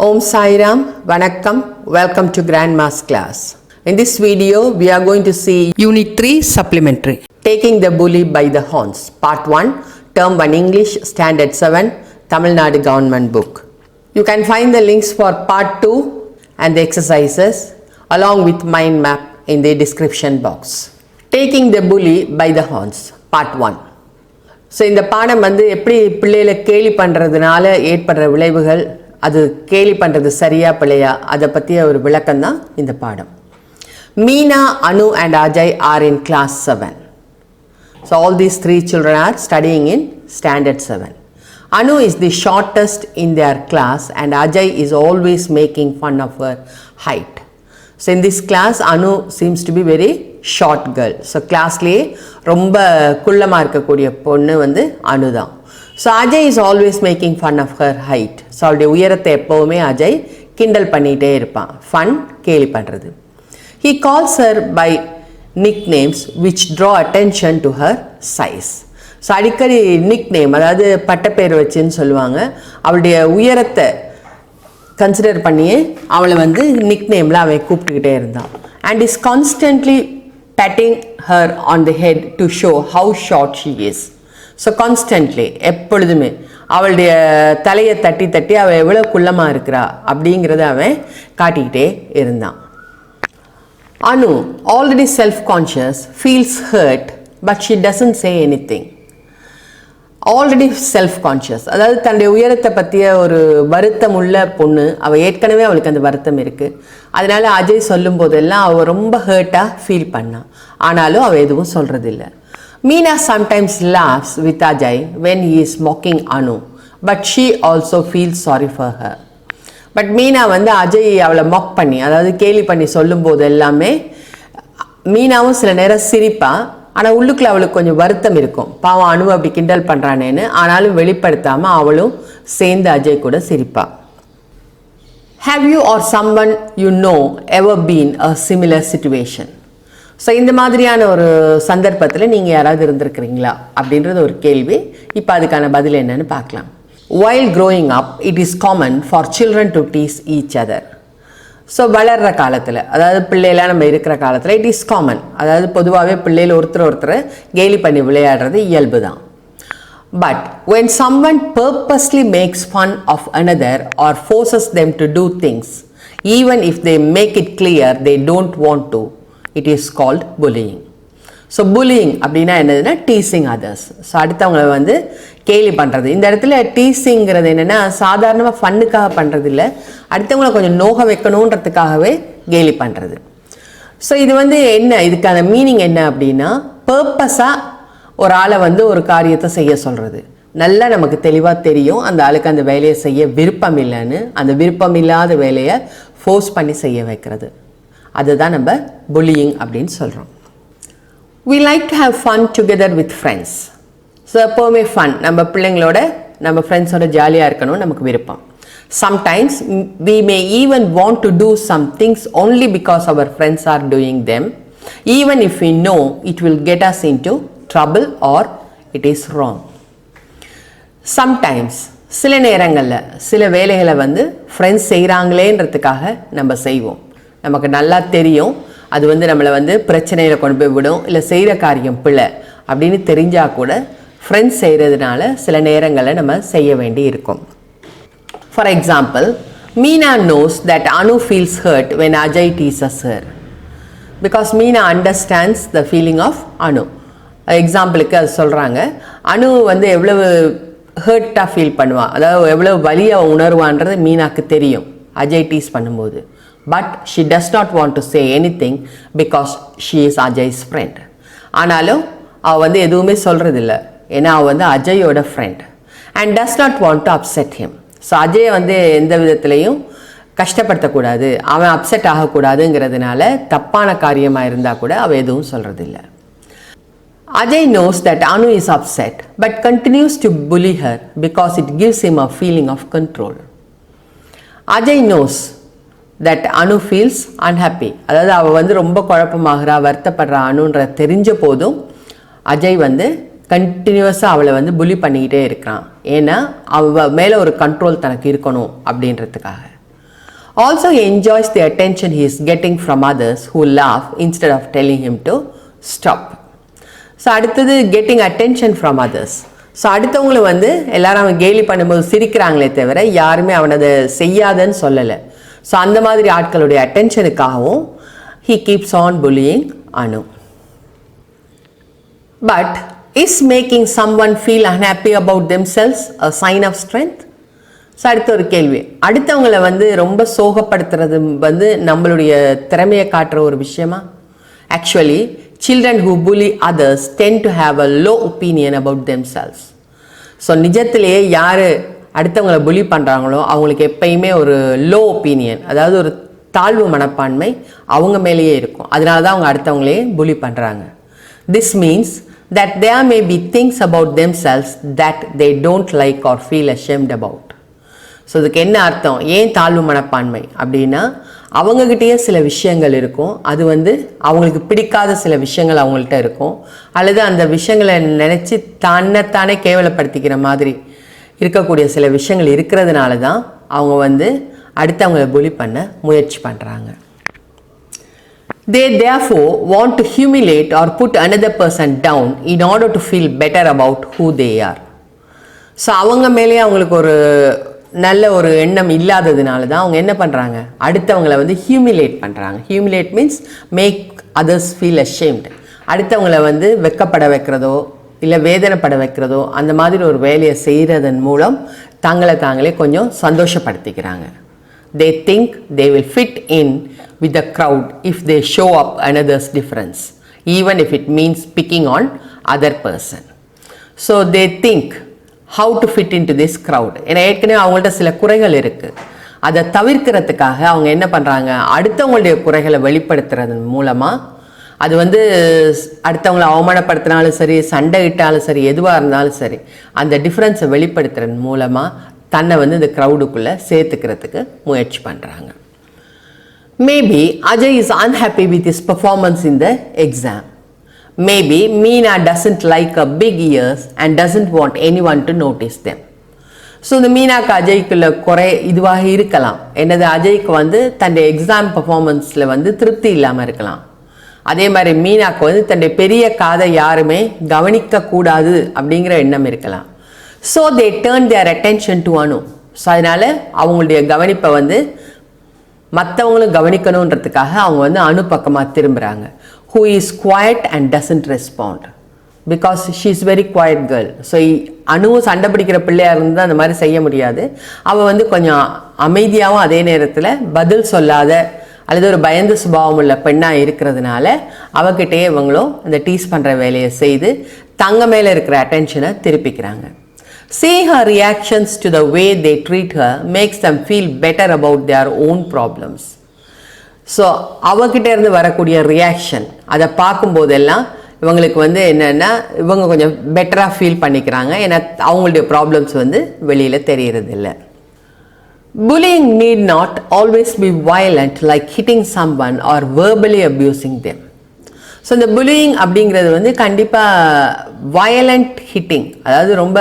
Om Sai Ram, Vanakkam, welcome to Grandma's class. In this video, we are going to see Unit 3 Supplementary. Taking the Bully by the Horns, Part 1, Term 1 English, Standard 7, Tamil Nadu Government Book. You can find the links for Part 2 and the exercises along with mind map in the description box. Taking the Bully by the Horns, Part 1. So இந்த பாடம் வந்து எப்படி பிள்ளைகளை கேலி பண்ணுறதுனால ஏற்படுற விளைவுகள், அது கேலி பண்ணுறது சரியா பிள்ளையா, அதை பற்றிய ஒரு விளக்கம் தான் இந்த பாடம். Meena, Anu and Ajay are in class 7. So all these three children are studying in standard 7. Anu is the shortest in their class and Ajay is always making fun of her height. So in this class, Anu seems to be very short girl. So classலேயே ரொம்ப குள்ளமாக இருக்கக்கூடிய பொண்ணு வந்து அனு தான். So Ajay is always making fun of her height. So அவளுடைய உயரத்தை எப்போவுமே அஜய் கிண்டல் பண்ணிகிட்டே இருப்பான். ஃபன், கேலி பண்ணுறது. He calls her by nicknames which draw attention to her size. So அடிக்கடி நிக் நேம், அதாவது பட்டப்பேர் வச்சுன்னு சொல்லுவாங்க. அவளுடைய உயரத்தை கன்சிடர் பண்ணியே அவளை வந்து நிக் நேமில் அவன் கூப்பிட்டுக்கிட்டே இருந்தான். And is constantly patting her on the head to show how short she is. So constantly எப்பொழுதுமே அவளுடைய தலையை தட்டி தட்டி அவள் எவ்வளோ குள்ளமாக இருக்கிறா அப்படிங்கிறத அவன் காட்டிக்கிட்டே இருந்தான். Anu, already self conscious, feels hurt but she doesn't say anything. Already self conscious, அதாவது தன்னுடைய உயரத்தை பற்றிய ஒரு வருத்தம் உள்ள பொண்ணு. அவள் ஏற்கனவே அவளுக்கு அந்த வருத்தம் இருக்குது. அதனால் அஜய் சொல்லும் போதெல்லாம் அவள் ரொம்ப ஹர்ட்டாக ஃபீல் பண்ணான். ஆனாலும் அவள் எதுவும் சொல்கிறதில்ல. Meena sometimes laughs with Ajay when he is mocking Anu, but she also feels sorry for her. But Meena வந்து அஜய் அவளை மொக் பண்ணி, அதாவது கேலி பண்ணி சொல்லும் போது எல்லாமே மீனாவும் சில நேரம் சிரிப்பா. ஆனால் உள்ளுக்குள்ள அவளுக்கு கொஞ்சம் வருத்தம் இருக்கும், பாவம் அனுவை அப்படி கிண்டல் பண்ணுறானேன்னு. ஆனாலும் வெளிப்படுத்தாமல் அவளும் சேர்ந்து அஜய் கூட சிரிப்பா. Have you or someone you know ever been a similar situation? So இந்த மாதிரியான ஒரு சந்தர்ப்பத்தில் நீங்கள் யாராவது இருந்திருக்கிறீங்களா அப்படின்றது ஒரு கேள்வி. இப்போ அதுக்கான பதில் என்னன்னு பார்க்கலாம். While growing up, it is common for children to tease each other. So வளர்கிற காலத்தில், அதாவது பிள்ளைலாம் நம்ம இருக்கிற காலத்தில் இட் இஸ் காமன், அதாவது பொதுவாகவே பிள்ளைகள் ஒருத்தர் கேலி பண்ணி விளையாடுறது இயல்பு தான். But when someone purposely makes fun of another or forces them to do things, even if they make it clear they don't want to, it is called bullying. So bullying அப்படின்னா என்னதுன்னா டீசிங் அதர்ஸ். ஸோ அடுத்தவங்களை வந்து கேலி பண்ணுறது. இந்த இடத்துல டீசிங்கிறது என்னென்னா சாதாரணமாக ஃபன்னுக்காக பண்ணுறது இல்லை, அடுத்தவங்களை கொஞ்சம் நோக வைக்கணுன்றதுக்காகவே கேலி பண்ணுறது. ஸோ இது வந்து என்ன, இதுக்கான மீனிங் என்ன அப்படின்னா, பர்பஸாக ஒரு ஆளை வந்து ஒரு காரியத்தை செய்ய சொல்கிறது. நல்லா நமக்கு தெளிவாக தெரியும் அந்த ஆளுக்கு அந்த வேலையை செய்ய விருப்பம் இல்லைன்னு, அந்த விருப்பம் இல்லாத வேலையை ஃபோர்ஸ் பண்ணி செய்ய வைக்கிறது. அதுதான் நம்ம bullying அப்படின்னு சொல்கிறோம். We like to have fun together with friends. So எப்போவுமே ஃபன், நம்ம பிள்ளைங்களோட நம்ம ஃப்ரெண்ட்ஸோட ஜாலியாக இருக்கணும் நமக்கு விருப்பம். Sometimes we may even want to do some things only because our friends are doing them, even if we know it will get us into trouble or it is wrong. Sometimes, சில நேரங்களில் சில வேலைகளை வந்து friends செய்கிறாங்களேன்றதுக்காக நம்ம செய்வோம். நமக்கு நல்லா தெரியும் அது வந்து நம்மளை வந்து பிரச்சனையில் கொண்டு போய் விடும், இல்லை செய்கிற காரியம் பிள்ளை அப்படின்னு தெரிஞ்சால் கூட ஃப்ரெண்ட்ஸ் செய்கிறதுனால சில நேரங்களில் நம்ம செய்ய வேண்டி இருக்கும். For example, Meena knows that Anu feels hurt when Ajay teases her because Meena understands the feeling of Anu. எக்ஸாம்பிளுக்கு அது சொல்கிறாங்க, அனு வந்து எவ்வளவு ஹர்ட்டாக ஃபீல் பண்ணுவான், அதாவது எவ்வளவு வலியை உணர்வான்றது மீனாக்கு தெரியும் அஜய் டீஸ் பண்ணும்போது. But she does not want to say anything because she is Ajay's friend. ஆனாலும் அவள் வந்து எதுவுமே சொல்கிறதில்ல, ஏன்னா அவள் வந்து அஜயோட friend. And does not want to upset him. So அஜயை வந்து எந்த விதத்துலையும் கஷ்டப்படுத்தக்கூடாது, அவன் அப்செட் ஆகக்கூடாதுங்கிறதுனால தப்பான காரியமாக இருந்தால் கூட அவள் எதுவும் சொல்கிறதில்ல. Ajay knows that Anu is upset but continues to bully her because it gives him a feeling of control. Ajay knows that Anu feels unhappy. அதாவது அவள் வந்து ரொம்ப குழப்பமாகறா, வருத்தப்படுறா அனுன்ற தெரிஞ்ச போதும் அஜய் வந்து கண்டினியூஸாக அவளை வந்து புலி பண்ணிக்கிட்டே இருக்கிறான். ஏன்னா அவள் மேலே ஒரு கண்ட்ரோல் தனக்கு இருக்கணும் அப்படின்றதுக்காக. Also, he enjoys the attention he is getting from others who laugh instead of telling him to stop. So அடுத்தது getting attention from others. So அடுத்தவங்களை வந்து எல்லாரும் அவன் கேலி பண்ணும்போது சிரிக்கிறாங்களே தவிர யாருமே அவனை அதை செய்யாதன்னு சொல்லலை. ஸோ அந்த மாதிரி ஆட்களுடைய அட்டென்ஷனுக்காகவும் he keeps on bullying Anu. But is making someone feel unhappy about themselves a sign of strength? So அடுத்த ஒரு கேள்வி, அடுத்தவங்களை வந்து ரொம்ப சோகப்படுத்துறது வந்து நம்மளுடைய திறமையை காட்டுற ஒரு விஷயமா? Actually, children who bully others tend to have a low opinion about themselves. So நிஜத்திலேயே யார் அடுத்தவங்களை புலி பண்ணுறாங்களோ அவங்களுக்கு எப்பயுமே ஒரு லோ ஒப்பீனியன், அதாவது ஒரு தாழ்வு மனப்பான்மை அவங்க மேலேயே இருக்கும். அதனால தான் அவங்க அடுத்தவங்களே புலி பண்ணுறாங்க. This means that there may be things about themselves that they don't like or feel ashamed about. So இதுக்கு என்ன அர்த்தம், ஏன் தாழ்வு மனப்பான்மை அப்படின்னா, அவங்கக்கிட்டேயே சில விஷயங்கள் இருக்கும், அது வந்து அவங்களுக்கு பிடிக்காத சில விஷயங்கள் அவங்கள்ட்ட இருக்கும், அல்லது அந்த விஷயங்களை நினச்சி தன்னைத்தானே கேவலப்படுத்திக்கிற மாதிரி இருக்கக்கூடிய சில விஷயங்கள் இருக்கிறதுனால தான் அவங்க வந்து அடுத்தவங்களை புலி பண்ண முயற்சி பண்ணுறாங்க. They therefore want to humiliate or put another person down in order to feel better about who they are. So அவங்க மேலேயே அவங்களுக்கு ஒரு நல்ல ஒரு எண்ணம் இல்லாததுனால தான் அவங்க என்ன பண்ணுறாங்க, அடுத்தவங்களை வந்து ஹியூமிலேட் பண்ணுறாங்க. Humiliate means make others feel ashamed. அடுத்தவங்களை வந்து வெக்கப்பட வைக்கிறதோ இல்லை வேதனைப்பட வைக்கிறதோ அந்த மாதிரி ஒரு வேலையை செய்கிறதன் மூலம் தங்களை தாங்களே கொஞ்சம் சந்தோஷப்படுத்திக்கிறாங்க. They think they will fit in with the crowd if they show up another's difference, even if it means picking on other person. So they think how to fit into this crowd. ஏன்னா ஏற்கனவே அவங்கள்ட்ட சில குறைகள் இருக்குது, அதை தவிர்க்கிறதுக்காக அவங்க என்ன பண்ணுறாங்க, அடுத்தவங்களுடைய குறைகளை வெளிப்படுத்துறதன் மூலமாக, அது வந்து அடுத்தவங்களை அவமானப்படுத்தினாலும் சரி, சண்டை இட்டாலும் சரி, எதுவாக இருந்தாலும் சரி, அந்த டிஃப்ரென்ஸை வெளிப்படுத்துறதன் மூலமாக தன்னை வந்து இந்த க்ரௌடுக்குள்ளே சேர்த்துக்கிறதுக்கு முயற்சி பண்ணுறாங்க. Maybe Ajay is unhappy with his performance in the exam. Maybe Meena doesn't like her big ears and doesn't want anyone to notice them. So இந்த மீனாக்கு அஜய்க்குள்ள குறை இதுவாக இருக்கலாம். என்னது, அஜய்க்கு வந்து தன்னுடைய எக்ஸாம் பர்ஃபார்மன்ஸில் வந்து திருப்தி இல்லாமல் இருக்கலாம். அதே மாதிரி மீனாக்கு வந்து தன்னுடைய பெரிய காதை யாருமே கவனிக்கக்கூடாது அப்படிங்கிற எண்ணம் இருக்கலாம். So they turn there attention to Anu. So அதனால் அவங்களுடைய கவனிப்பை வந்து மற்றவங்களும் கவனிக்கணுன்றதுக்காக அவங்க வந்து அனு பக்கமாக திரும்புகிறாங்க. Who is quiet and doesn't respond because she is very quiet girl. So அணுவும் சண்டை பிடிக்கிற பிள்ளையாக இருந்தால் அந்த மாதிரி செய்ய முடியாது. அவள் வந்து கொஞ்சம் அமைதியாகவும் அதே நேரத்தில் பதில் சொல்லாத அல்லது ஒரு பயந்த சுபாவம் உள்ள பெண்ணாக இருக்கிறதுனால அவகிட்டே இவங்களும் அந்த டீஸ் பண்ணுற வேலையை செய்து தங்க மேலே இருக்கிற அட்டென்ஷனை திருப்பிக்கிறாங்க. Seeing her reactions to the way they treat her makes them feel better about their own problems. So அவகிட்ட இருந்து வரக்கூடிய ரியாக்ஷன் அதை பார்க்கும்போதெல்லாம் இவங்களுக்கு வந்து என்னென்னா இவங்க கொஞ்சம் பெட்டராக ஃபீல் பண்ணிக்கிறாங்க. ஏன்னா அவங்களுடைய ப்ராப்ளம்ஸ் வந்து வெளியில் தெரியறதில்லை. Bullying need not always be violent like hitting someone or verbally abusing them. So இந்த புல்லியிங் அப்படிங்கிறது வந்து கண்டிப்பாக வயலண்ட் ஹிட்டிங், அதாவது ரொம்ப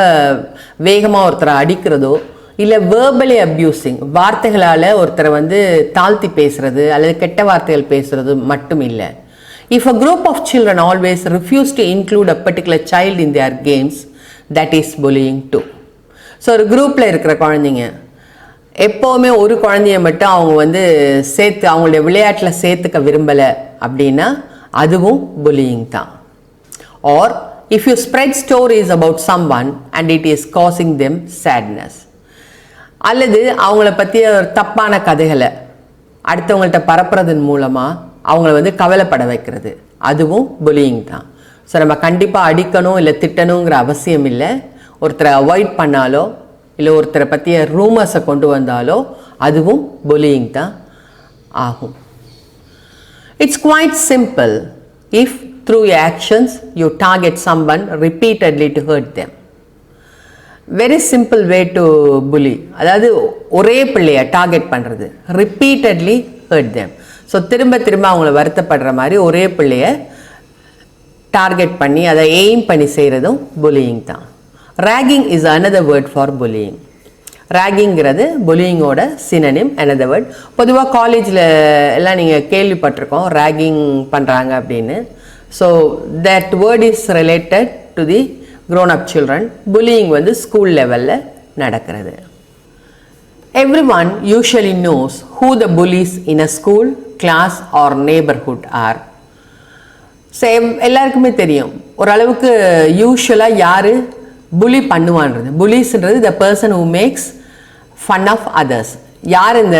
வேகமாக ஒருத்தரை அடிக்கிறதோ இல்லை வேர்பலி அப்யூசிங், வார்த்தைகளால் ஒருத்தரை வந்து தாழ்த்தி பேசுகிறது அல்லது கெட்ட வார்த்தைகள் பேசுகிறது மட்டும் இல்லை. If a group of children always refuse to include a particular child in their games, that is bullying too. So ஒரு குரூப்பில் இருக்கிற குழந்தைங்க எப்போவுமே ஒரு குழந்தைய மட்டும் அவங்க வந்து சேர்த்து அவங்களுடைய விளையாட்டில் சேர்த்துக்க விரும்பலை அப்படின்னா அதுவும் புல்லியிங் தான். Or if you spread stories about someone and it is causing them sadness, அல்லது அவங்கள பற்றிய ஒரு தப்பான கதைகளை அடுத்தவங்கள்ட்ட பரப்புறதன் மூலமாக அவங்கள வந்து கவலைப்பட வைக்கிறது, அதுவும் புல்லியிங் தான். ஸோ நம்ம கண்டிப்பாக அடிக்கணும் இல்லை திட்டணுங்கிற அவசியம் இல்லை. ஒருத்தரை அவாய்ட் பண்ணாலோ இல்லை ஒருத்தரை பற்றிய ரூமர்ஸை கொண்டு வந்தாலோ அதுவும் புல்லியிங் தான் ஆகும். It's quite simple if through your actions you target someone repeatedly to hurt them. Very simple way to bully, அதாவது ஒரே பிள்ளையை டார்கெட் பண்ணுறது, ரிப்பீட்டட்லி ஹர்ட் தேம். ஸோ திரும்ப திரும்ப அவங்கள வருத்தப்படுற மாதிரி ஒரே பிள்ளையை டார்கெட் பண்ணி அதை எய்ம் பண்ணி செய்கிறதும் புல்லியிங் தான். Ragging is another word for bullying. ராகிங்கிறது புல்லிங்கோட சினனிம், another word. பொதுவாக காலேஜில் எல்லாம் நீங்கள் கேள்விப்பட்டிருக்கோம் ராகிங் பண்ணுறாங்க அப்படின்னு. So that word is related to the grown up children. bullying வந்து ஸ்கூல் லெவலில் நடக்கிறது. Everyone usually knows who the bullies in a school, class or neighborhood are. So எல்லாருக்குமே தெரியும் ஓரளவுக்கு யூஸ்வலாக யார் புலி பண்ணுவான்றது. புலிஸ்ன்றது the person who makes fun of others. யார் இந்த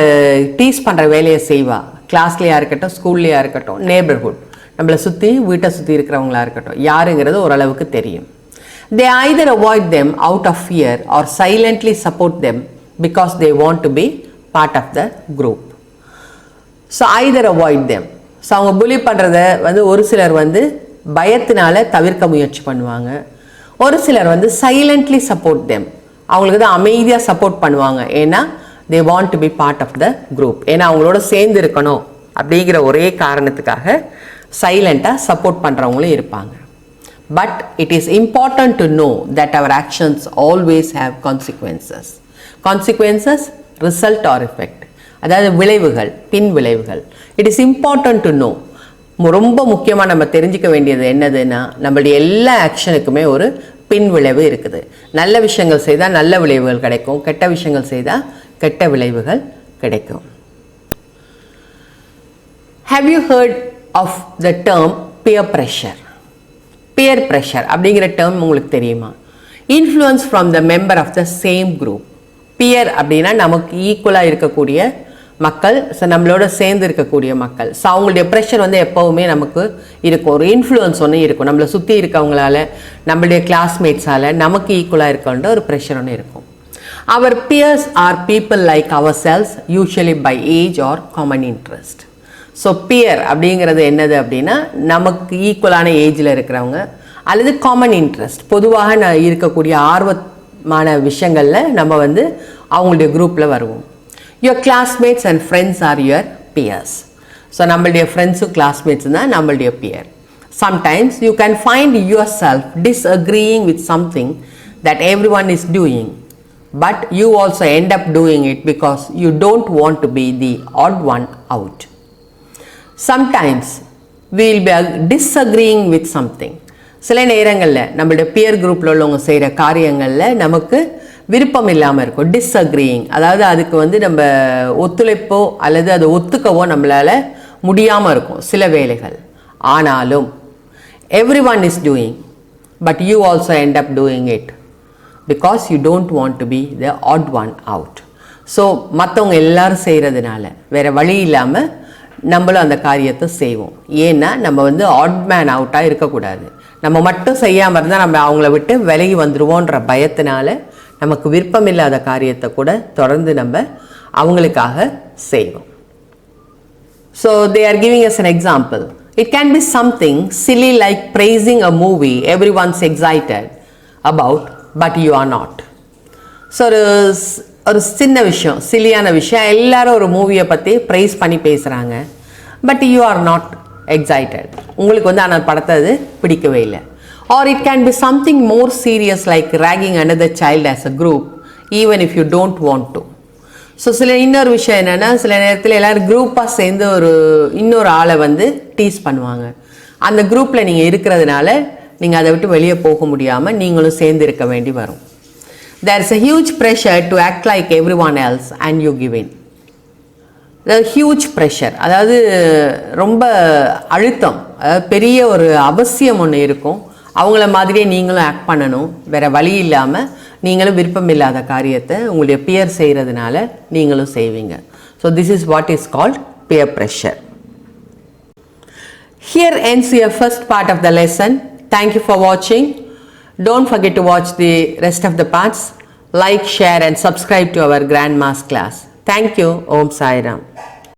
டீஸ் பண்ணுற வேலையை செய்வா, கிளாஸ்லேயா இருக்கட்டும், ஸ்கூல்லையா இருக்கட்டும், நெய்பர்ஹுட் நம்மளை சுற்றி வீட்டை சுற்றி இருக்கிறவங்களா இருக்கட்டும், யாருங்கிறது ஓரளவுக்கு தெரியும். They either avoid them out of fear or silently support them because they want to be part of the group. So either avoid them. So அவங்க புலி பண்ணுறத வந்து ஒரு சிலர் வந்து பயத்தினால தவிர்க்க முயற்சி பண்ணுவாங்க, ஒரு சிலர் வந்து சைலண்ட்லி சப்போர்ட் தெம், அவங்களுக்கு தான் அமைதியாக சப்போர்ட் பண்ணுவாங்க. ஏன்னா they want to be part of the group, ஏன்னா அவங்களோட சேர்ந்து இருக்கணும் அப்படிங்கிற ஒரே காரணத்துக்காக சைலண்ட்டாக சப்போர்ட் பண்ணுறவங்களும் இருப்பாங்க. But it is important to know that our actions always have consequences. Consequences result or effect, அதாவது விளைவுகள், பின் விளைவுகள். It is important to know. ரொம்ப முக்கியமாக நம்ம தெரிஞ்சுக்க வேண்டியது என்னதுன்னா, நம்மளுடைய எல்லா ஆக்ஷனுக்குமே ஒரு பின் விளைவு இருக்குது. நல்ல விஷயங்கள் செய்தால் நல்ல விளைவுகள் கிடைக்கும், கெட்ட விஷயங்கள் செய்தால் கெட்ட விளைவுகள் கிடைக்கும். Have you heard of the term peer pressure? Peer pressure அப்படிங்கிற டேர்ம் உங்களுக்கு தெரியுமா? Influence from the member of the same group. Peer அப்படின்னா நமக்கு ஈக்குவலாக இருக்கக்கூடிய மக்கள், ஸோ நம்மளோட சேர்ந்து இருக்கக்கூடிய மக்கள். ஸோ அவங்களுடைய ப்ரெஷர் வந்து எப்போவுமே நமக்கு இருக்கும், ஒரு இன்ஃப்ளூயன்ஸ் ஒன்று இருக்கும். நம்மளை சுற்றி இருக்கவங்களால, நம்மளுடைய கிளாஸ்மேட்ஸால் நமக்கு ஈக்குவலாக இருக்கன்ற ஒரு ப்ரெஷர் ஒன்று இருக்கும். Our peers are people like ourselves, usually by age or common interest. So peer அப்படிங்கிறது என்னது அப்படின்னா, நமக்கு ஈக்குவலான ஏஜில் இருக்கிறவங்க அல்லது காமன் இன்ட்ரெஸ்ட், பொதுவாக இருக்கக்கூடிய ஆர்வமான விஷயங்களில் நம்ம வந்து அவங்களுடைய குரூப்பில் வருவோம். Your classmates and friends are your peers. So நம்மளுடைய ஃப்ரெண்ட்ஸும் கிளாஸ்மேட்ஸும் தான் நம்மளுடைய peer. Sometimes you can find yourself disagreeing with something that everyone is doing, but you also end up doing it because you don't want to be the odd one out. Sometimes we will be disagreeing with something. சில நேரங்களில் நம்மளுடைய pier குரூப்பில் உள்ளவங்க செய்கிற காரியங்களில் நமக்கு விருப்பம் இல்லாமல் இருக்கும், டிஸ்அக்ரீயிங். அதாவது அதுக்கு வந்து நம்ம ஒத்துழைப்போ அல்லது அதை ஒத்துக்கவோ நம்மளால் முடியாமல் இருக்கும் சில வேலைகள். ஆனாலும் everyone is doing, but you also end up doing it because you don't want to be the odd one out. So மற்றவங்க எல்லாரும் செய்கிறதுனால வேறு வழி இல்லாமல் நம்மளும் அந்த காரியத்தை செய்வோம். ஏன்னா நம்ம வந்து ஆட் மேன் அவுட்டாக இருக்கக்கூடாது. நம்ம மட்டும் செய்யாமல் இருந்தால் நம்ம அவங்கள விட்டு விலகி வந்துடுவோன்ற பயத்தினால நமக்கு விருப்பம் இல்லாத காரியத்தை கூட தொடர்ந்து நம்ம அவங்களுக்காக செய்வோம். So they are giving us an example. It can be something silly like praising a movie everyone's excited about but you are not. So ஒரு சின்ன விஷயம், சில்லியான விஷயம், எல்லாரும் ஒரு மூவியை பற்றி ப்ரைஸ் பண்ணி பேசுகிறாங்க, but you are not excited. உங்களுக்கு வந்து ஆனால் படத்தை அது பிடிக்கவே இல்லை. Or it can be something more serious like ragging another child as a group even if you don't want to. So இன்னொரு விஷயம் என்னென்னா, சில நேரத்தில் எல்லோரும் குரூப்பாக சேர்ந்து இன்னொரு ஆளை வந்து டீஸ் பண்ணுவாங்க. அந்த குரூப்பில் நீங்கள் இருக்கிறதுனால நீங்கள் அதை விட்டு வெளியே போக முடியாமல் நீங்களும் சேர்ந்து இருக்க வேண்டி வரும். There is a huge pressure to act like everyone else and you give in. The huge pressure, அதாவது ரொம்ப அழுத்தம், அதாவது பெரிய ஒரு அவசியம் ஒன்று இருக்கும். அவங்கள மாதிரியே நீங்களும் ஆக்ட் பண்ணணும், வேறு வழி இல்லாமல் நீங்களும் விருப்பம் இல்லாத காரியத்தை உங்களுடைய பியர் செய்கிறதுனால நீங்களும் செய்வீங்க. So this is what is called peer pressure. Here ends your first part of the lesson. Thank you for watching. Don't forget to watch the rest of the parts. Like, share and subscribe to our Grandma's class. Thank you. Om Sai Ram.